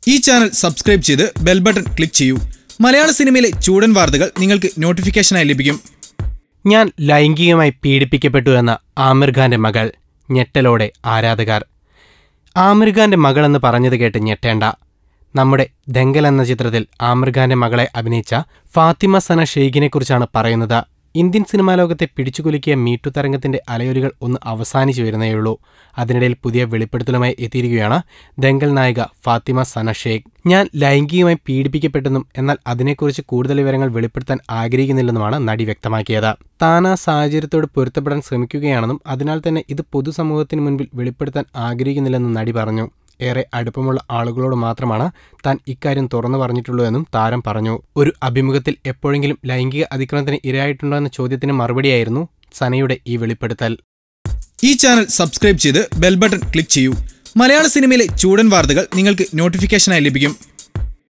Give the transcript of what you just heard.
ഈ channel subscribe ചെയ്ത് bell button click ചെയ്യൂ. മലയാള സിനിമയിലെ ചൂടൻ വാർത്തകൾ നിങ്ങൾക്ക് നോട്ടിഫിക്കേഷനായി ലഭിക്കും. ഞാൻ ലൈംഗികമായി പീഡിപ്പിക്കപ്പെട്ടു എന്ന ആമിർ ഖാന്റെ മകൾ. ഞെട്ടലോടെ ആരാധകർ. ആമിർ ഖാന്റെ മകളെന്ന് പറഞ്ഞത് കേട്ട് ഞെട്ടേണ്ട. നമ്മുടെ ദംഗൽ എന്ന ചിത്രത്തിൽ ആമിർ ഖാന്റെ മകളെ അഭിനയിച്ച ഫാത്തിമ സന ഷെയ്ഖിനെക്കുറിച്ചാണ് പറയുന്നത്. ഇന്ത്യൻ സിനിമാ ലോകത്തെ പിടിച്ചുകുലുക്കിയ മീറ്റു തരംഗത്തിന്റെ അലയൊലികൾ ഒന്ന് അവസാനിച്ചു വരുന്നേയുള്ളൂ. അതിനിടയിൽ പുതിയ വെളിപ്പെടുത്തലുമായി എത്തിയിരിക്കുകയാണ് ദംഗൽ നായിക ഫാത്തിമ സന ഷെയ്ഖ്. ഞാൻ ലൈംഗികമായി പീഡിപ്പിക്കപ്പെട്ടെന്നും എന്നാൽ അതിനെക്കുറിച്ച് കൂടുതൽ വിവരങ്ങൾ വെളിപ്പെടുത്താൻ ആഗ്രഹിക്കുന്നില്ലെന്നുമാണ് നടി വ്യക്തമാക്കിയത്. താൻ ആ സാഹചര്യത്തോട് പൊരുത്തപ്പെടാൻ ശ്രമിക്കുകയാണെന്നും അതിനാൽ തന്നെ ഇത് പൊതുസമൂഹത്തിന് മുൻപിൽ വെളിപ്പെടുത്താൻ ആഗ്രഹിക്കുന്നില്ലെന്നും നടി പറഞ്ഞു. ഏറെ അടുപ്പമുള്ള ആളുകളോട് മാത്രമാണ് താൻ ഇക്കാര്യം തുറന്നു പറഞ്ഞിട്ടുള്ളൂ എന്നും താരം പറഞ്ഞു. ഒരു അഭിമുഖത്തിൽ എപ്പോഴെങ്കിലും ലൈംഗിക അതിക്രമത്തിന് ഇരയായിട്ടുണ്ടോ എന്ന ചോദ്യത്തിന് മറുപടിയായിരുന്നു സനയുടെ ഈ വെളിപ്പെടുത്തൽ. ഈ ചാനൽ സബ്സ്ക്രൈബ് ചെയ്ത് ബെൽ ബട്ടൺ ക്ലിക്ക് ചെയ്യൂ. മലയാള സിനിമയിലെ ചൂടൻ വാർത്തകൾ നിങ്ങൾക്ക് നോട്ടിഫിക്കേഷനായി ലഭിക്കും.